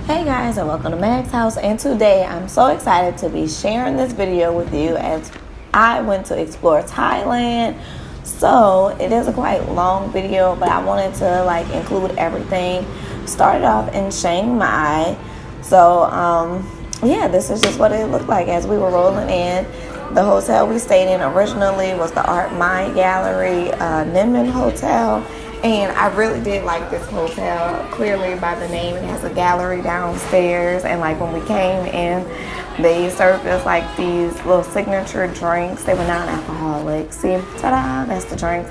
Hey guys, and welcome to Mag's House, and today I'm so excited to be sharing this video with you as I went to explore Thailand. So it is a quite long video, but I wanted to include everything. Started off in Chiang Mai. So yeah, this is just what it looked like as we were rolling in. The hotel we stayed in originally was the Art Mai Gallery Ninman Hotel. And I really did like this hotel. Clearly by the name, it has a gallery downstairs. And when we came in, they served us these little signature drinks. They were non-alcoholic. See, ta-da, that's the drinks.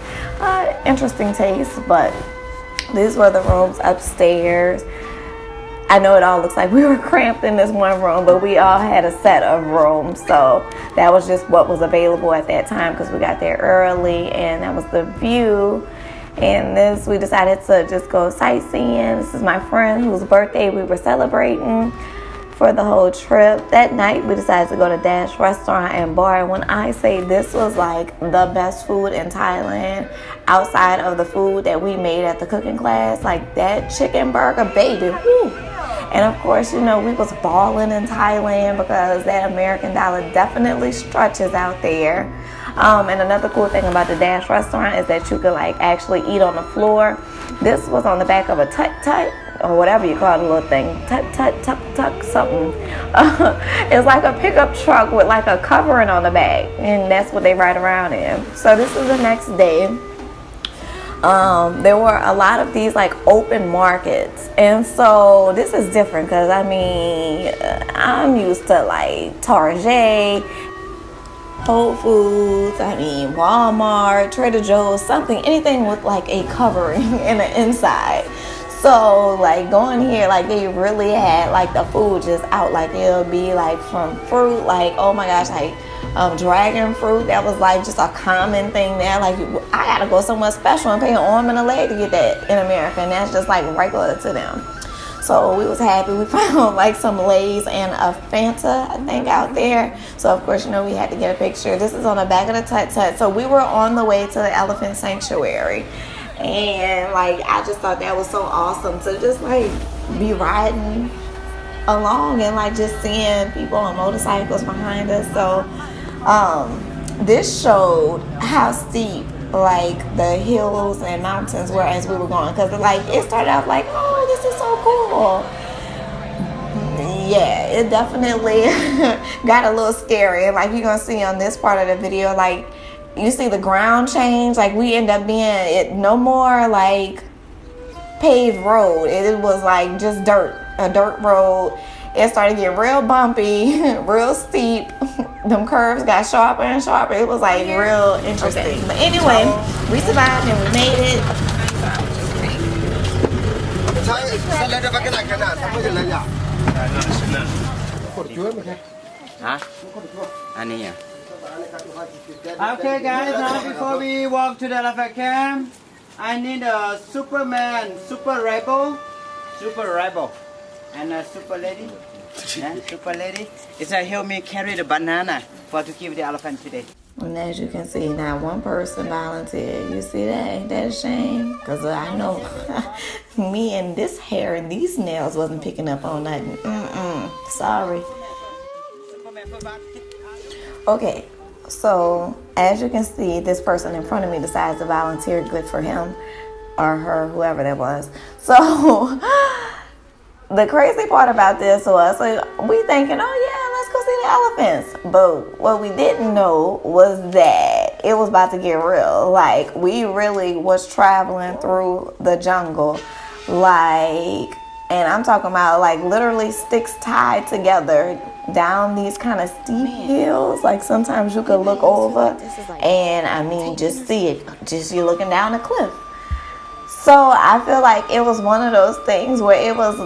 Interesting taste, but these were the rooms upstairs. I know it all looks like we were cramped in this one room, but we all had a set of rooms. So that was just what was available at that time because we got there early, and that was the view. And we decided to just go sightseeing. This is my friend whose birthday we were celebrating for the whole trip. That night we decided to go to Dash Restaurant and Bar. And when I say this was the best food in Thailand, outside of the food that we made at the cooking class, that chicken burger, baby, whoo. And of course, we was balling in Thailand because that American dollar definitely stretches out there. And another cool thing about the Dash Restaurant is that you could actually eat on the floor. This was on the back of a tut-tut, or whatever you call the little thing, tut-tut, something. It's like a pickup truck with a covering on the back, and that's what they ride around in. So this is the next day. There were a lot of these open markets, and so this is different because I'm used to Target, Whole Foods, Walmart, Trader Joe's, anything with a covering in the inside. So going here, they really had the food just out. It'll be from fruit, oh my gosh, dragon fruit. That was just a common thing there. I gotta go somewhere special and pay an arm and a leg to get that in America, and that's just regular to them. So we was happy. We found some Lay's and a Fanta, I think, out there. So of course, we had to get a picture. This is on the back of the tut-tut. So we were on the way to the elephant sanctuary. And I just thought that was so awesome to just be riding along and just seeing people on motorcycles behind us. So this showed how steep the hills and mountains were as we were going, because it started out oh, this is so cool. Yeah, it definitely got a little scary. And you're gonna see on this part of the video, you see the ground change. We end up being no more paved road. It was just a dirt road. It started getting real bumpy, real steep. Them curves got sharper and sharper. It was real interesting. Okay. But anyway, we survived and we made it. Okay guys, now before we walk to the elephant camp, I need a Superman, Super Rebel, and a Super Lady. Yeah, Super Lady. It's gonna help me carry the banana to give the elephant today. And as you can see, not one person volunteered. You see that? Ain't that a shame? Because I know me and this hair and these nails wasn't picking up on nothing. Sorry. Okay, so as you can see, this person in front of me decides to volunteer. Good for him or her, whoever that was. So the crazy part about this was we thinking, oh yeah, let's go see the elephants. But what we didn't know was that it was about to get real. We really was traveling through the jungle. And I'm talking about literally sticks tied together down these kind of steep hills. Sometimes you could look over and just see it. Just you looking down a cliff. So I feel it was one of those things where it was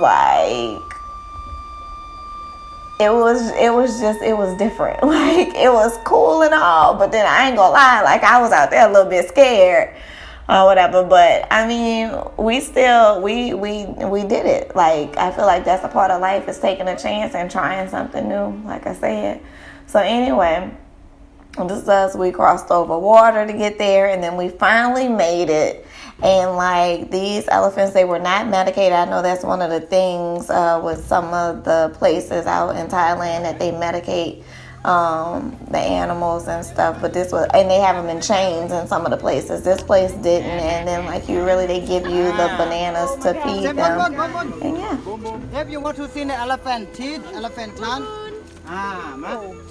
it was different. It was cool and all, but then I ain't gonna lie, I was out there a little bit scared or whatever. But we still we did it. I feel that's a part of life, is taking a chance and trying something new, like I said. So anyway, And this is us. We crossed over water to get there, and then we finally made it. And like these elephants, they were not medicated. I know that's one of the things with some of the places out in Thailand that they medicate the animals and stuff. But this was, and they have them in chains in some of the places. This place didn't. And then like they give you the bananas to feed them. And yeah. If you want to see the elephant teeth, elephant tongue,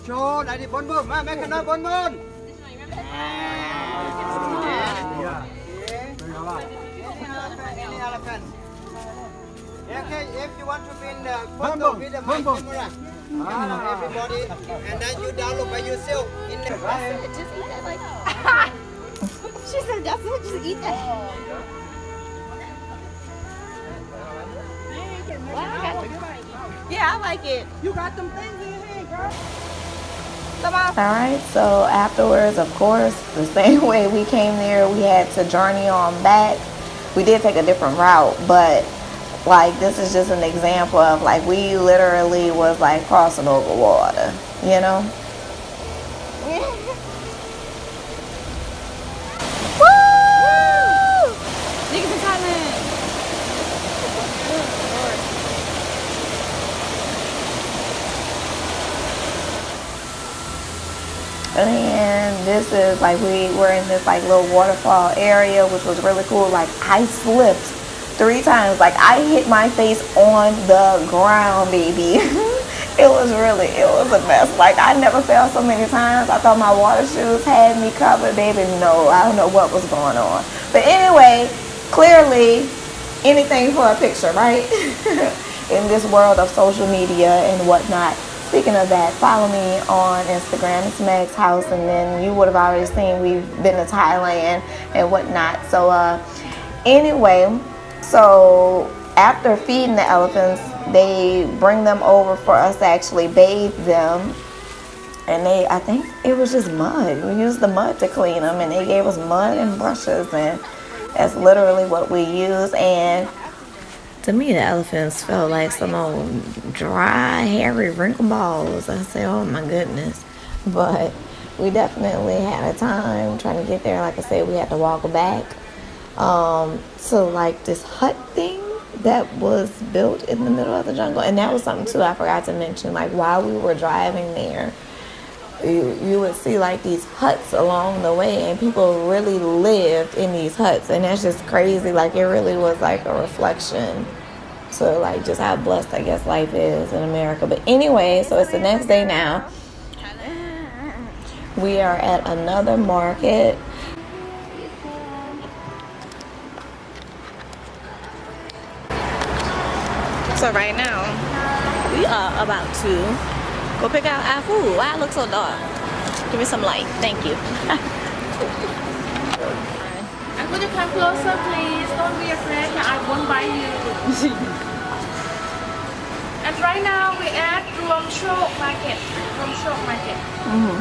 show like the bone, make another bone. Any elephant. Okay, if you want to be in the photo with the mic camera, everybody, and then you download by yourself in the. Just eat that like. She said, "That's what. Just eat that." Wow. Yeah, I like it. You got them things in your hand, girl. Alright, so afterwards, of course, the same way we came there, we had to journey on back. We did take a different route, but like this is just an example of like we literally was like crossing over water, you know? Woo! Niggas in Thailand. And this is like we were in this like little waterfall area, which was really cool. Like I slipped 3 times. Like I hit my face on the ground, baby. It was a mess. Like I never fell so many times. I thought my water shoes had me covered, baby. No, I don't know what was going on. But anyway, clearly anything for a picture, right? In this world of social media and whatnot. Speaking of that, follow me on Instagram. It's Meg's House, and then you would have already seen we've been to Thailand and whatnot. So anyway, so after feeding the elephants, they bring them over for us to actually bathe them. And I think it was just mud. We used the mud to clean them, and they gave us mud and brushes, and that's literally what we use. And to me, the elephants felt like some old dry, hairy, wrinkled balls. I said, oh my goodness. But we definitely had a time trying to get there. Like I said, we had to walk back to like this hut thing that was built in the middle of the jungle. And that was something too I forgot to mention. Like while we were driving there, you would see like these huts along the way, and people really lived in these huts. And that's just crazy. Like it really was like a reflection to like just how blessed I guess life is in America. But anyway, so it's the next day now. We are at another market. So right now we are about to go pick out our food. Why it looks so dark? Give me some light. Thank you. And could you come closer, please? Don't be afraid. I won't bite you. And right now we at Ruam Chok Market. Ruam Chok Market.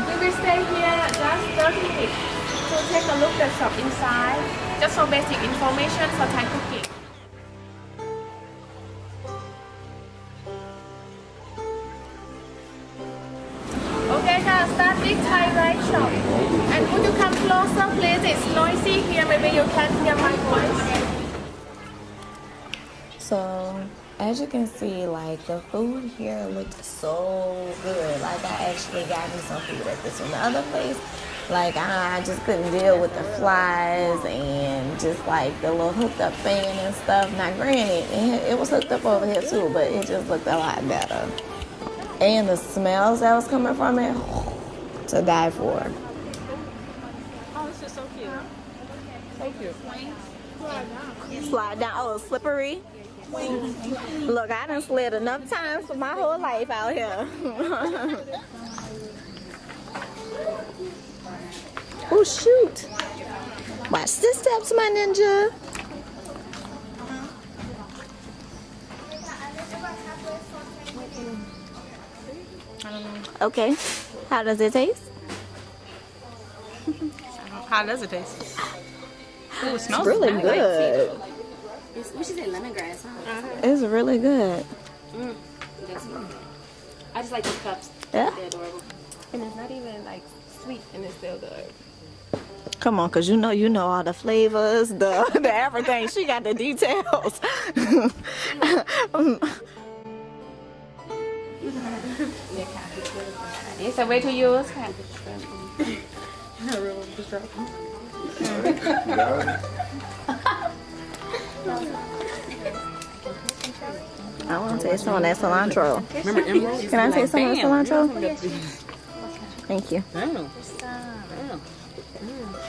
We will stay here just 30 minutes to take a look at shop inside. Just for basic information for Thai cooking. Okay, guys, start with Thai rice shop. And would you come closer, please? It's noisy here. Maybe you can hear my voice. So as you can see, like the food here looked so good. Like I actually got me some food at this one. The other place, like I just couldn't deal with the flies and just like the little hooked up fan and stuff. Now granted, it was hooked up over here too, but it just looked a lot better. And the smells that was coming from it, to die for. Oh, this is so cute. So cute. Slide down. Oh, it's slippery. Look, I done slid enough times for my whole life out here. Oh, shoot. Watch the steps, my ninja. Okay. How does it taste? How does it taste? Oh, it smells Really good. We should say lemongrass, huh? It's really good. I just like the cups. Yeah. They're adorable. And it's not even like sweet and it's still good. Come on, cause you know all the flavors, the everything. She got the details. It's a way to use. I want to taste some of that cilantro. Remember Emerald? Can I taste some of the cilantro? Thank you.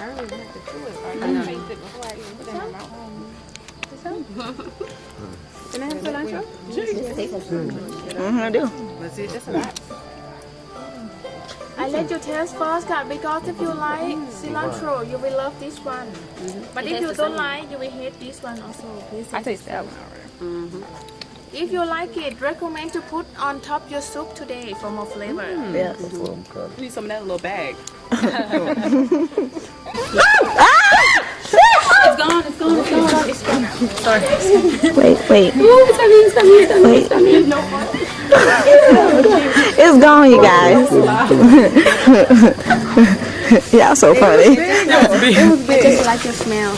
I really like the food. I tasted it before I even put it in my mouth. Can I have cilantro? I do. Let's see, that's a lot. I let you taste first, God, because if you like cilantro, you will love this one. But if you don't like, you will hate this one also. Please I taste that one already. If you like it, recommend to put on top your soup today for more flavor. Yeah. You need some of that little bag. It's gone. Sorry. Wait. Wait. It's gone, you guys. Y'all so funny. I just like your smell.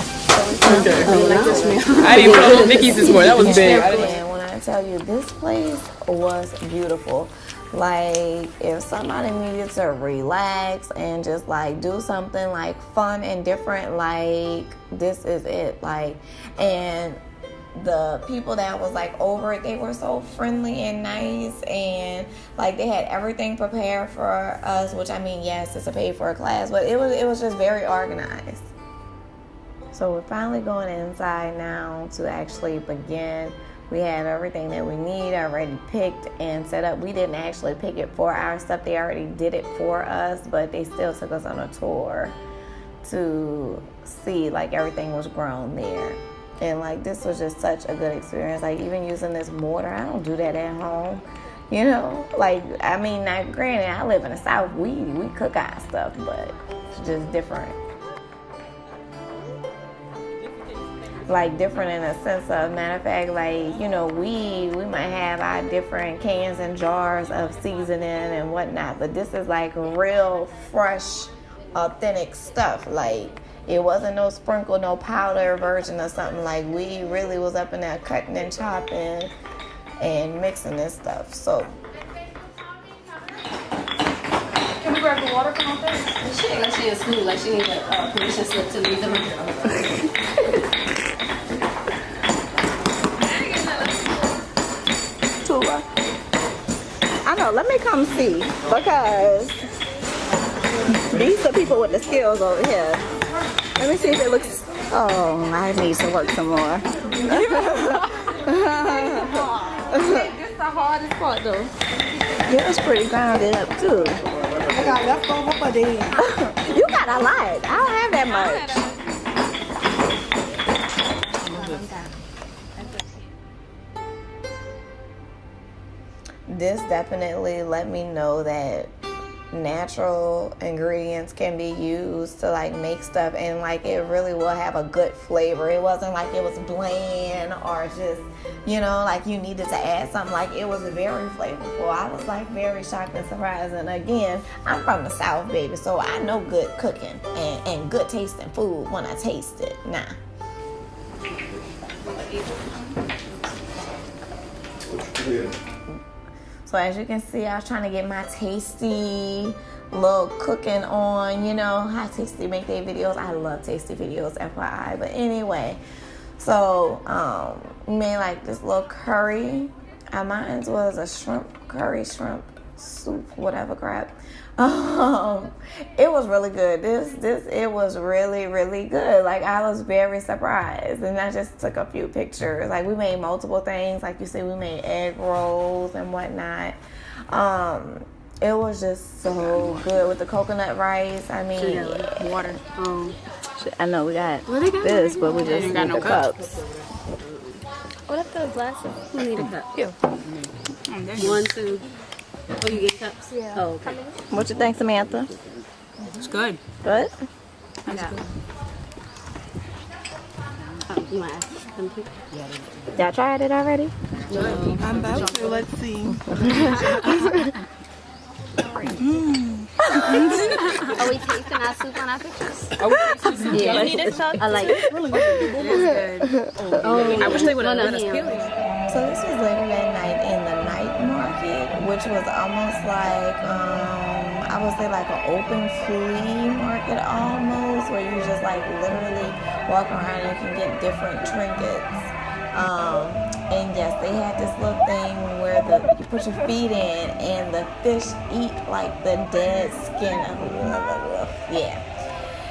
Okay. I like your smell. I didn't put little Vicky's this morning. That was big. And when I tell you, this place was beautiful. Like, if somebody needed to relax and just like do something like fun and different, like this is it. Like, and the people that was like over it, they were so friendly and nice, and like they had everything prepared for us, which I mean, yes, it's a paid for class, but it was just very organized. So we're finally going inside now to actually begin. We had everything that we need already picked and set up. We didn't actually pick it for our stuff. They already did it for us, but they still took us on a tour to see like everything was grown there. And like this was just such a good experience. Like even using this mortar, I don't do that at home. You know, like I mean, now granted, I live in the South. We cook our stuff, but it's just different. Like different in a sense of, matter of fact, like, you know, we might have our different cans and jars of seasoning and whatnot, but this is like real fresh, authentic stuff. Like it wasn't no sprinkle, no powder version or something. Like we really was up in there cutting and chopping and mixing this stuff. So Can we grab the water from out there? She ain't like she in school. Like she need a permission slip to leave them. I know, let me come see, because these are people with the skills over here. Let me see if it looks, oh, I need to work some more. This is the hardest part though. Yeah, it's pretty grounded up too. I got leftover for days. You got a lot. I don't have that much. This definitely let me know that natural ingredients can be used to like make stuff, and like it really will have a good flavor. It wasn't like it was bland or just, you know, like you needed to add something. Like it was very flavorful. I was like very shocked and surprised. And again, I'm from the South, baby, so I know good cooking and good tasting food when I taste it. Nah. So as you can see, I was trying to get my tasty little cooking on. You know how Tasty make their videos. I love Tasty videos, FYI. But anyway, so we made like this little curry. Mine was a shrimp curry, shrimp soup, whatever crap. It was really good. It was really, really good. Like I was very surprised, and I just took a few pictures. Like we made multiple things. Like you see, we made egg rolls and whatnot. It was just so good with the coconut rice. I mean, Water. I know we got this, but we just got no cups. What up those glasses? Who need a cup? Here. 1, 2. Oh, you get cups? Yeah. Oh, okay. What you think, Samantha? It's good. Good? That's good. You want to ask them too? Y'all tried it already? I'm about to. Let's see. Are we tasting our soup on our pictures? Yeah. You need a shot? I like it. I wish they would have No, let us him. peel it. So this was later that night in the night market, which was almost like, I would say like an open flea market almost, where you just like literally walk around and you can get different trinkets. And yes, they had this little thing where you put your feet in and the fish eat like the dead skin of yeah.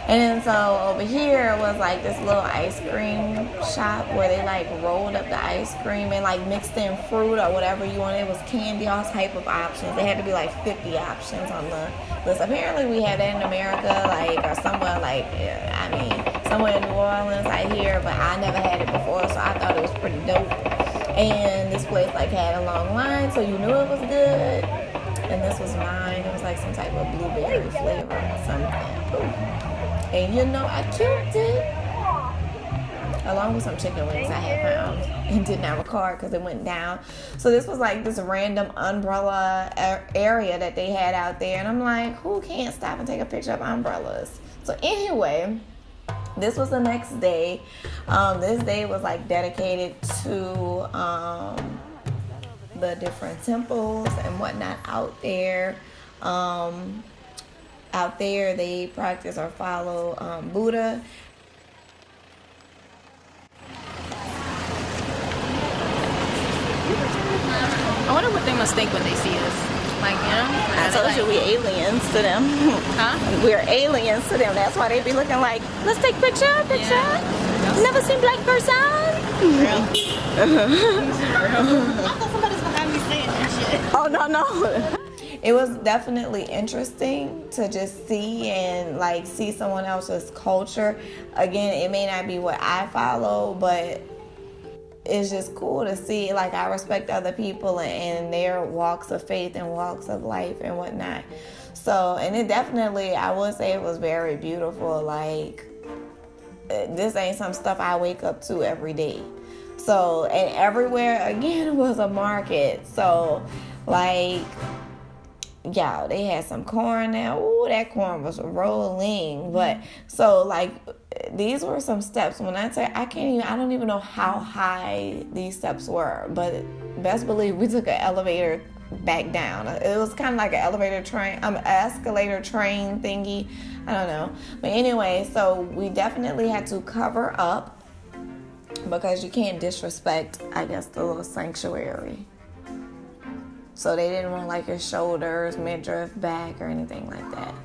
And then so over here was like this little ice cream shop where they like rolled up the ice cream and like mixed in fruit or whatever you wanted. It was candy, all type of options. They had to be like 50 options on the list. Apparently we had that in America, like, or somewhere like, I mean, somewhere in New Orleans, I hear, but I never had it before, so I thought it was pretty dope. And this place like had a long line, so you knew it was good. And this was mine. It was like some type of blueberry flavor or something. Ooh. And you know, I killed it. Along with some chicken wings I had found and did not record because it went down. So this was like this random umbrella area that they had out there. And I'm like, who can't stop and take a picture of umbrellas? So anyway, this was the next day. This day was like dedicated to the different temples and whatnot out there. Out there, they practice or follow Buddha. I wonder what they must think when they see us. Like, you know? I told you we aliens to them. Huh? We're aliens to them. That's why they be looking like, let's take picture. Yeah. Never seen black person. Oh, no. It was definitely interesting to just see and like see someone else's culture. Again, it may not be what I follow, but it's just cool to see. Like, I respect other people and their walks of faith and walks of life and whatnot. So, and it definitely, I would say it was very beautiful. Like, this ain't some stuff I wake up to every day. So, and everywhere again was a market. So, like, yeah, they had some corn now. Ooh, that corn was rolling. But so like these were some steps. When I say I don't even know how high these steps were. But best believe we took an elevator back down. It was kind of like an escalator train thingy. I don't know. But anyway, so we definitely had to cover up because you can't disrespect, I guess, the little sanctuary. So they didn't want like your shoulders, midriff, back, or anything like that.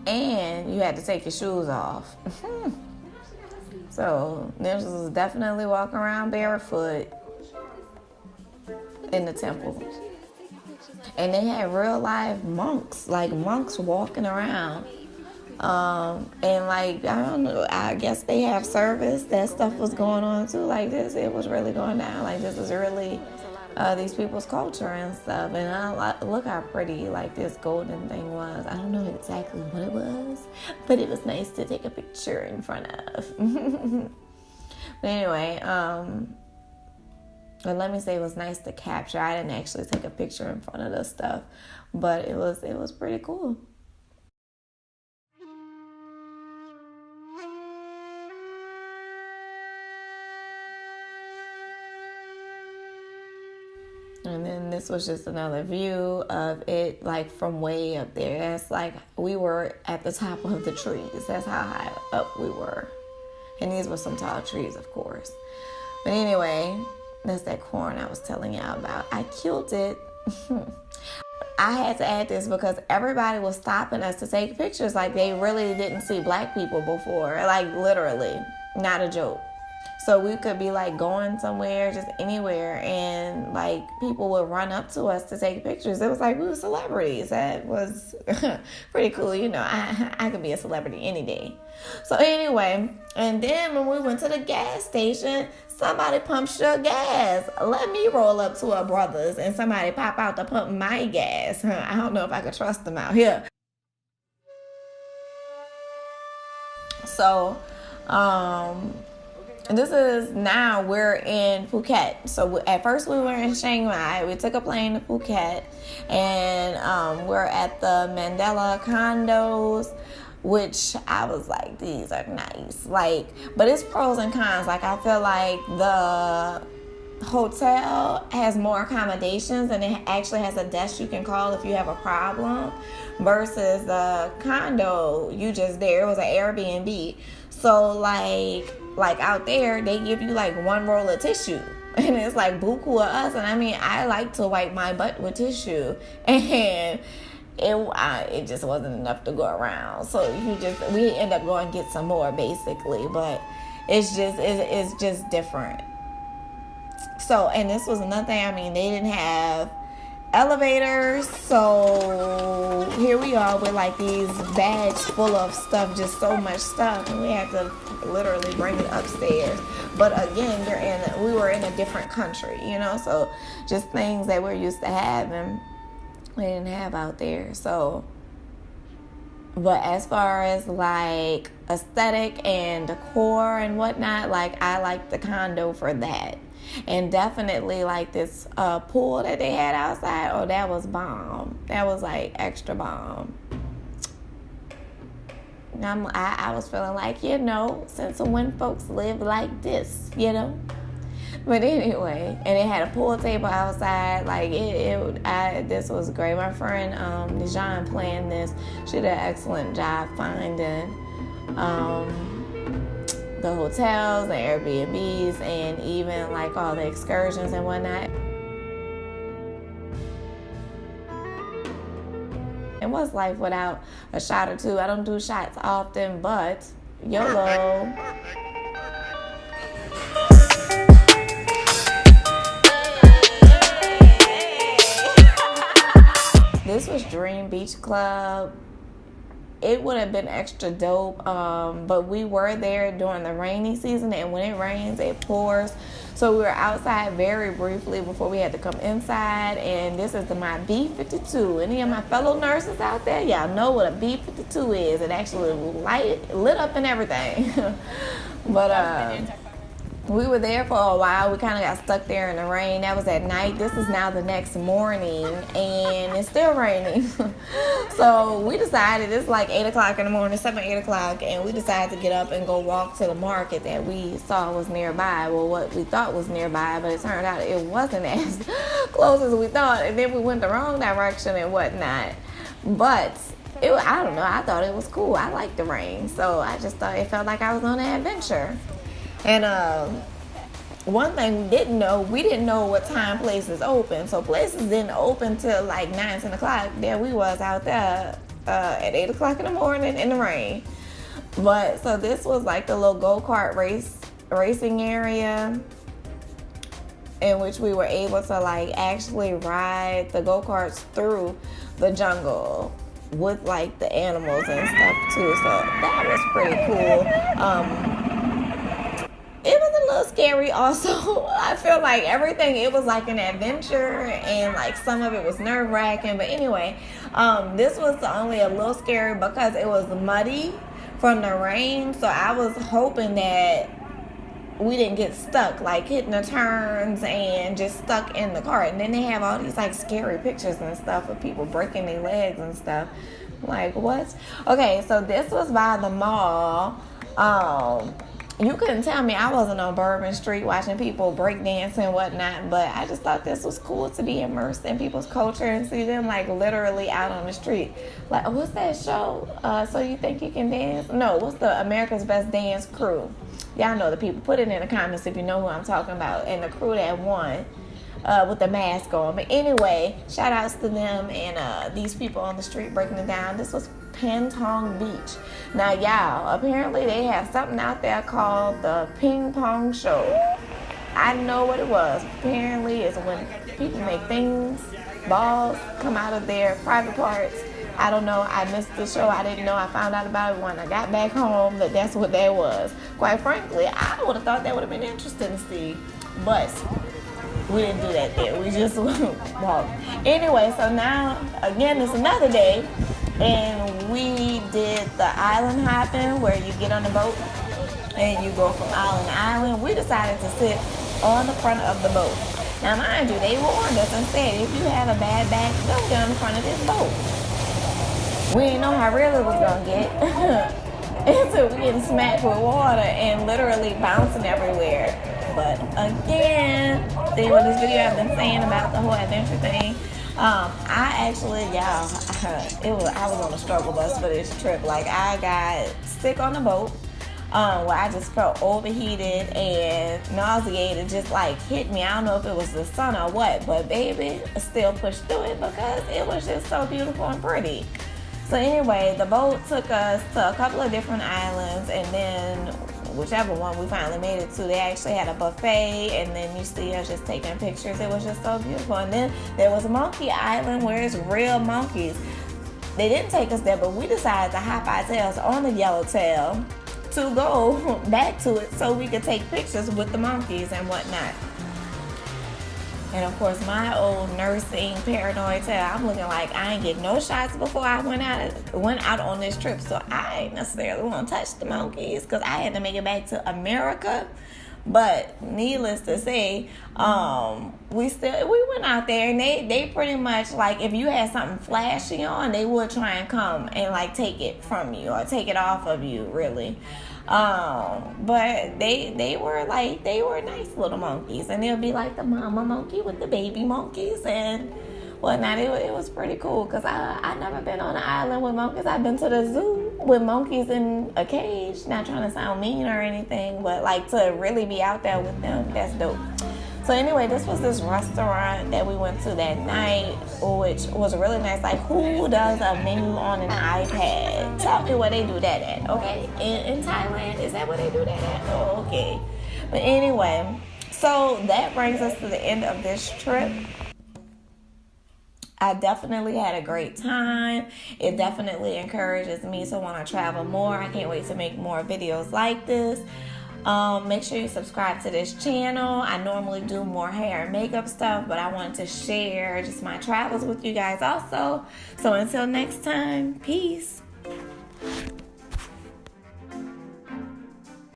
And you had to take your shoes off. So this was definitely walking around barefoot in the temple. And they had real live monks, like monks walking around. And like, I don't know, I guess they have service. That stuff was going on too. Like this, it was really going down. Like this is really these people's culture and stuff. And look how pretty like this golden thing was. I don't know exactly what it was, but it was nice to take a picture in front of. But anyway, and let me say it was nice to capture. I didn't actually take a picture in front of this stuff, but it was pretty cool. And then this was just another view of it, like from way up there. That's like we were at the top of the trees. That's how high up we were. And these were some tall trees, of course. But anyway, that's that corn I was telling y'all about. I killed it. I had to add this because everybody was stopping us to take pictures. Like they really didn't see black people before. Like literally, not a joke. So we could be like going somewhere, just anywhere, and like people would run up to us to take pictures. It was like we were celebrities. That was pretty cool. You know, I could be a celebrity any day. So anyway, and then when we went to the gas station, somebody pumped your gas. Let me roll up to a brother's and somebody pop out to pump my gas. I don't know if I could trust them out here. So this is now we're in Phuket. So at first we were in Chiang Mai. We took a plane to Phuket, and we're at the Mandela condos, which I was like, these are nice. Like, but it's pros and cons. Like, I feel like the hotel has more accommodations, and it actually has a desk you can call if you have a problem, versus the condo you just there. It was an Airbnb. So like out there, they give you like one roll of tissue, and it's like buku of us. And I mean, I like to wipe my butt with tissue, and it just wasn't enough to go around. So we end up going to get some more, basically. But it's just different. So, and this was another thing. I mean, they didn't have elevators, so here we are with like these bags full of stuff, just so much stuff, and we had to literally bring it upstairs. But again, we were in a different country, you know, so just things that we're used to having we didn't have out there. So, but as far as like aesthetic and decor and whatnot, like I like the condo for that. And definitely like this pool that they had outside, oh, that was bomb. That was like extra bomb. I was feeling like, you know, since when folks live like this, you know. But anyway, and it had a pool table outside. Like this was great. My friend Dijon planned this. She did an excellent job finding the hotels, the Airbnbs, and even like all the excursions and whatnot. And what's life without a shot or two? I don't do shots often, but YOLO. This was Dream Beach Club. It would have been extra dope, but we were there during the rainy season, and when it rains, it pours. So we were outside very briefly before we had to come inside, and this is my B52. Any of my fellow nurses out there, y'all know what a B52 is. It actually lit up and everything. But we were there for a while. We kind of got stuck there in the rain. That was at night. This is now the next morning, and it's still raining. So we decided, it's like 8 o'clock in the morning, 8 o'clock, and we decided to get up and go walk to the market that we saw was nearby. Well, what we thought was nearby, but it turned out it wasn't as close as we thought. And then we went the wrong direction and whatnot. But I don't know. I thought it was cool. I liked the rain, so I just thought it felt like I was on an adventure. And one thing we didn't know what time places open. So places didn't open till like 9, 10 o'clock. There we was out there at 8 o'clock in the morning in the rain. But so this was like the little go-kart racing area in which we were able to like actually ride the go-karts through the jungle with like the animals and stuff too. So that was pretty cool. It was a little scary also. I feel like everything, it was like an adventure, and like some of it was nerve-wracking. But anyway, this was only a little scary because it was muddy from the rain. So I was hoping that we didn't get stuck, like hitting the turns and just stuck in the car. And then they have all these like scary pictures and stuff of people breaking their legs and stuff. Like, what? Okay, so this was by the mall. You couldn't tell me I wasn't on Bourbon Street watching people break dance and whatnot, but I just thought this was cool to be immersed in people's culture and see them like literally out on the street. Like, what's that show? So You Think You Can Dance? No, what's the America's Best Dance Crew? Y'all know the people. Put it in the comments if you know who I'm talking about. And the crew that won with the mask on. But anyway, shout outs to them and these people on the street breaking it down. This was Pentong Beach. Now, y'all, apparently they have something out there called the Ping Pong Show. I know what it was. Apparently it's when people make things, balls, come out of their private parts. I don't know. I missed the show. I didn't know. I found out about it when I got back home that that's what that was. Quite frankly, I would have thought that would have been interesting to see. But we didn't do that there. We just walked. Anyway, so now, again, it's another day. and we did the island hopping where you get on the boat and you go from island to island. We decided to sit on the front of the boat. Now mind you, they warned us and said if you have a bad back, don't get on the front of this boat. We didn't know how real it was gonna get until we getting smacked with water and literally bouncing everywhere. But again, see what this video I've been saying about the whole adventure thing. I was on a struggle bus for this trip. Like, I got sick on the boat, where I just felt overheated and nauseated, just like hit me. I don't know if it was the sun or what, but baby, I still pushed through it because it was just so beautiful and pretty. So anyway, the boat took us to a couple of different islands, and then whichever one we finally made it to, they actually had a buffet, and then you see us just taking pictures. It was just so beautiful. And then there was a monkey island where it's real monkeys. They didn't take us there, but we decided to hop our tails on the yellowtail to go back to it so we could take pictures with the monkeys and whatnot. And of course, my old nursing paranoid tail, I'm looking like I ain't get no shots before I went out on this trip. So I ain't necessarily want to touch the monkeys because I had to make it back to America. But needless to say, we went out there, and they pretty much, like, if you had something flashy on, they would try and come and like take it from you or take it off of you, really. But they were nice little monkeys, and they'll be like the mama monkey with the baby monkeys and whatnot. It was pretty cool because I never been on an island with monkeys. I've been to the zoo with monkeys in a cage. Not trying to sound mean or anything, but like to really be out there with them, that's dope. So anyway, this was this restaurant that we went to that night, which was really nice. Like, who does a menu on an iPad? Tell me where they do that at, okay? In Thailand, is that where they do that at? Oh, okay. But anyway, so that brings us to the end of this trip. I definitely had a great time. It definitely encourages me to want to travel more. I can't wait to make more videos like this. Make sure you subscribe to this channel. I normally do more hair and makeup stuff, but I wanted to share just my travels with you guys also. So until next time, peace.